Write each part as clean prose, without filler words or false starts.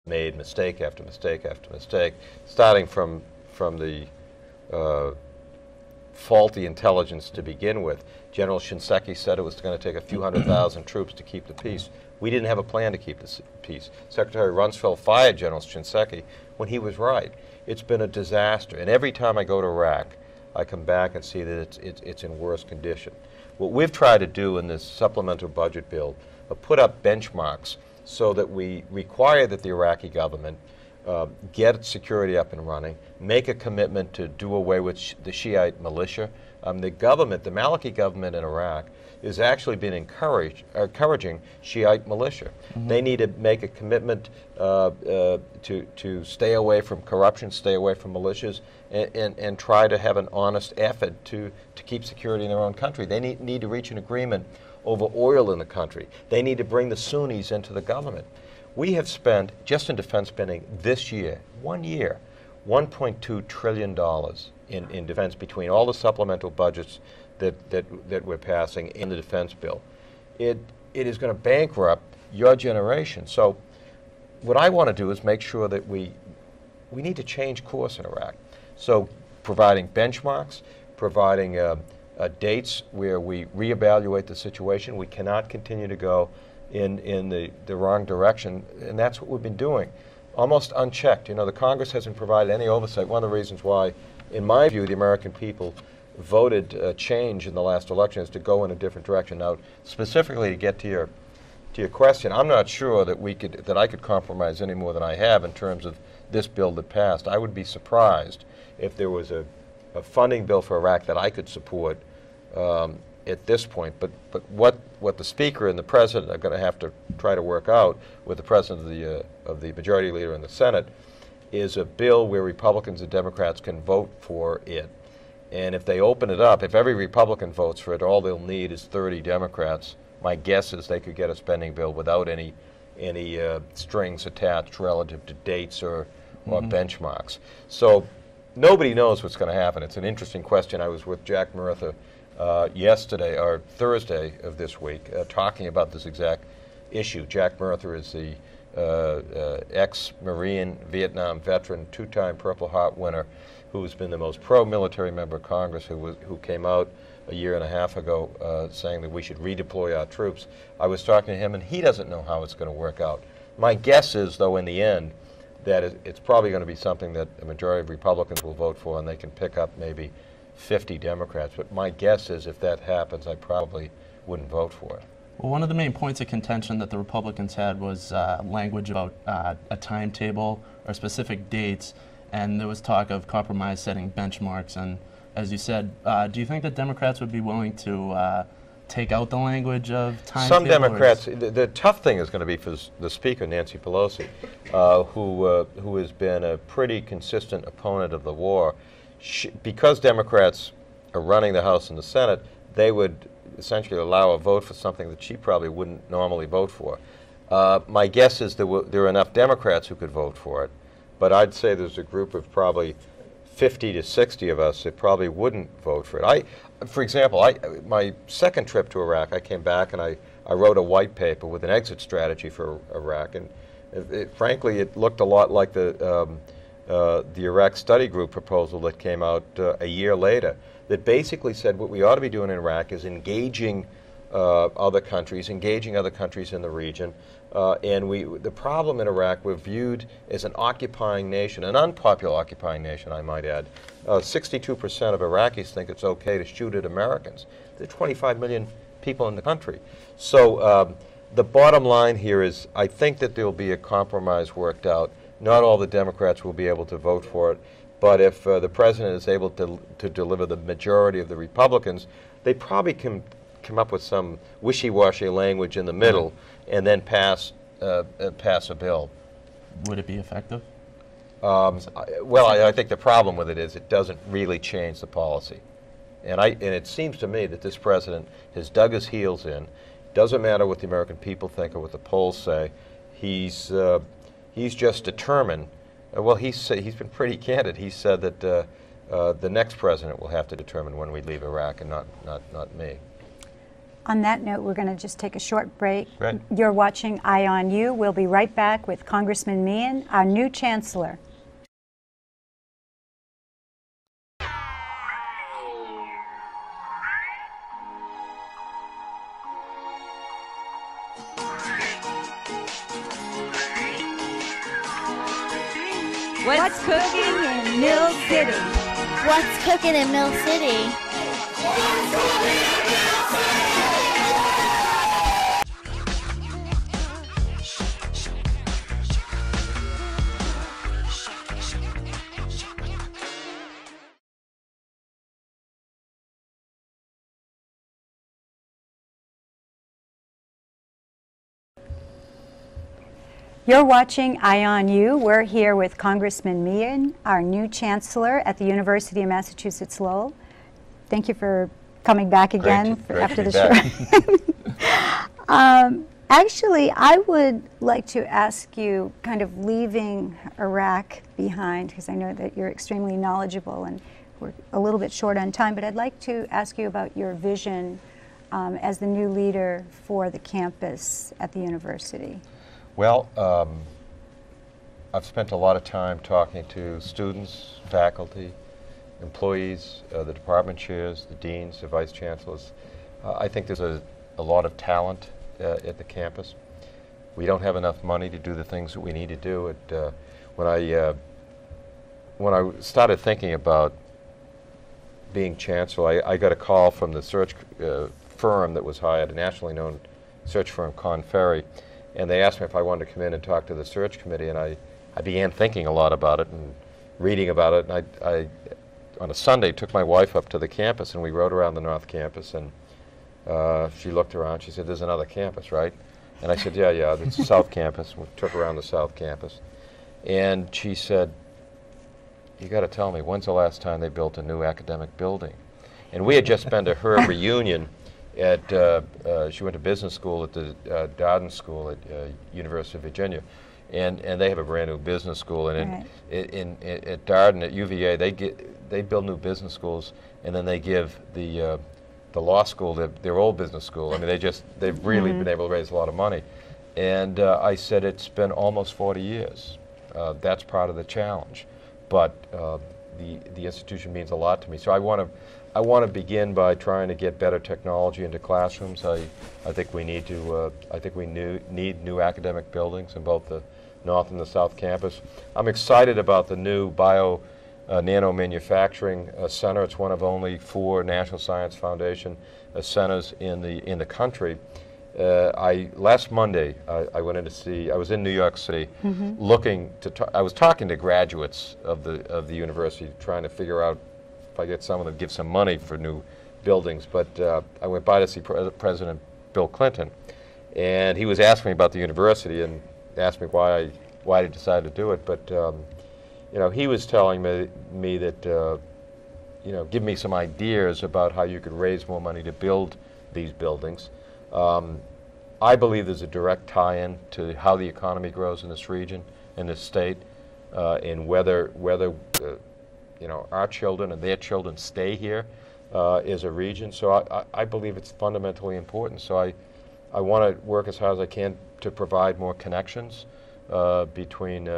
made mistake after mistake after mistake, starting from the faulty intelligence to begin with. General Shinseki said it was going to take a few 100,000 troops to keep the peace. We didn't have a plan to keep the peace. Secretary Rumsfeld fired General Shinseki when he was right. It's been a disaster, and every time I go to Iraq, I come back and see that it's in worse condition. What we've tried to do in this supplemental budget bill, put up benchmarks so that we require that the Iraqi government get its security up and running, make a commitment to do away with the Shiite militia. The government, the Maliki government in Iraq, is actually been encouraging Shiite militia. They need to make a commitment to stay away from corruption, stay away from militias, and try to have an honest effort to keep security in their own country. They need to reach an agreement over oil in the country. They need to bring the Sunnis into the government. We have spent, just in defense spending this year, 1 year, $1.2 trillion in defense between all the supplemental budgets that we're passing in the defense bill. It is going to bankrupt your generation. So what I want to do is make sure that we need to change course in Iraq. So providing benchmarks, providing dates where we reevaluate the situation. We cannot continue to go in the wrong direction, and that's what we've been doing, almost unchecked. You know, the Congress hasn't provided any oversight. One of the reasons why, in my view, the American people voted change in the last election is to go in a different direction. Now, specifically to get to your question, I'm not sure that I could compromise any more than I have in terms of this bill that passed. I would be surprised if there was a funding bill for Iraq that I could support at this point. But what the Speaker and the President are going to have to try to work out with the President of the Majority Leader in the Senate is a bill where Republicans and Democrats can vote for it. And if they open it up, if every Republican votes for it, all they'll need is 30 Democrats. My guess is they could get a spending bill without any strings attached relative to dates or benchmarks. So nobody knows what's going to happen. It's an interesting question. I was with Jack Murtha yesterday, or Thursday of this week, talking about this exact issue. Jack Murtha is the ex-Marine Vietnam veteran, two-time Purple Heart winner, who's been the most pro-military member of Congress, who came out a year and a half ago saying that we should redeploy our troops. I was talking to him, and he doesn't know how it's going to work out. My guess is, though, in the end, that it's probably going to be something that a majority of Republicans will vote for, and they can pick up maybe 50 Democrats. But my guess is if that happens, I probably wouldn't vote for it. Well, one of the main points of contention that the Republicans had was language about a timetable or specific dates, and there was talk of compromise setting benchmarks. And as you said, do you think that Democrats would be willing to take out the language of timetable? Some Democrats, the tough thing is going to be for the Speaker, Nancy Pelosi, who has been a pretty consistent opponent of the war. Because Democrats are running the House and the Senate, they would essentially allow a vote for something that she probably wouldn't normally vote for. My guess is there are enough Democrats who could vote for it, but I'd say there's a group of probably 50 to 60 of us that probably wouldn't vote for it. For example, my second trip to Iraq, I came back and I wrote a white paper with an exit strategy for Iraq, and frankly, it looked a lot like the Iraq Study Group proposal that came out a year later, that basically said what we ought to be doing in Iraq is engaging other countries in the region. And the problem in Iraq, we're viewed as an occupying nation, an unpopular occupying nation, I might add. 62% of Iraqis think it's okay to shoot at Americans. There are 25 million people in the country. So the bottom line here is I think that there will be a compromise worked out. Not all the Democrats will be able to vote for it, but if the President is able to deliver the majority of the Republicans, they probably can come up with some wishy-washy language in the middle and then pass a bill. Would it be effective? Well, I think the problem with it is it doesn't really change the policy. And it seems to me that this President has dug his heels in. Doesn't matter what the American people think or what the polls say. He's just determined. Well, he's been pretty candid. He said that the next president will have to determine when we leave Iraq, and not me. On that note, we're going to just take a short break. Right. You're watching Eye on You. We'll be right back with Congressman Meehan, our new chancellor. What's cooking in Mill City? What's cooking in Mill City? You're watching Eye on You. We're here with Congressman Meehan, our new chancellor at the University of Massachusetts Lowell. Thank you for coming back again Great after to the be show. Actually, I would like to ask you, kind of leaving Iraq behind, because I know that you're extremely knowledgeable and we're a little bit short on time, but I'd like to ask you about your vision as the new leader for the campus at the university. Well, I've spent a lot of time talking to students, faculty, employees, the department chairs, the deans, the vice chancellors. I think there's a lot of talent at the campus. We don't have enough money to do the things that we need to do. When I started thinking about being chancellor, I got a call from the search firm that was hired, a nationally known search firm, Con Ferry. And they asked me if I wanted to come in and talk to the search committee, and I began thinking a lot about it and reading about it. And I on a Sunday, took my wife up to the campus, and we rode around the North Campus. And she looked around. She said, "There's another campus, right?" And I said, "Yeah, it's the South Campus." We took around the South Campus, and she said, "You got to tell me, when's the last time they built a new academic building?" And we had just been to her reunion. She went to business school at the Darden School at University of Virginia, and they have a brand new business school. And at Darden at UVA, they build new business schools, and then they give the law school their old business school. I mean, they've really been able to raise a lot of money. And I said, it's been almost 40 years. That's part of the challenge, but the institution means a lot to me. So I want to begin by trying to get better technology into classrooms. I think we need to. I think we need new academic buildings in both the North and the South Campus. I'm excited about the new nano manufacturing center. It's one of only 4 National Science Foundation centers in the country. Last Monday I went in to see. I was in New York City, looking to. I was talking to graduates of the university, trying to figure out if I get someone to give some money for new buildings. But I went by to see President Bill Clinton, and he was asking me about the university and asked me why I decided to do it. But he was telling me that give me some ideas about how you could raise more money to build these buildings. I believe there's a direct tie-in to how the economy grows in this region, in this state, and whether our children and their children stay here as a region. So I believe it's fundamentally important. So I want to work as hard as I can to provide more connections between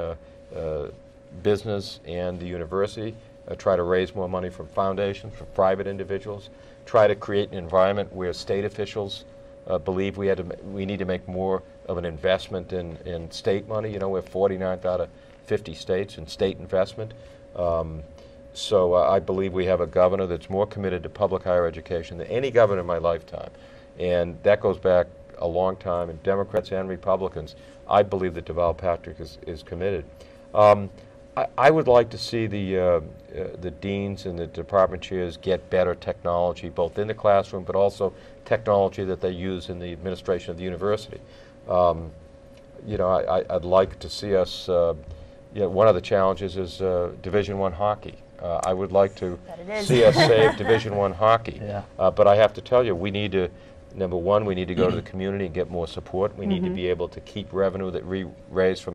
business and the university, try to raise more money from foundations, from private individuals, try to create an environment where state officials believe we need to make more of an investment in state money. We're 49th out of 50 states in state investment. So I believe we have a governor that's more committed to public higher education than any governor in my lifetime. And that goes back a long time, and Democrats and Republicans, I believe that Deval Patrick is committed. I would like to see the deans and the department chairs get better technology, both in the classroom, but also technology that they use in the administration of the university. I'd like to see us, one of the challenges is Division I hockey. I would like to see us save Division I hockey. Yeah. But I have to tell you, we need to, number one, we need to go to the community and get more support. We need to be able to keep revenue that we raise from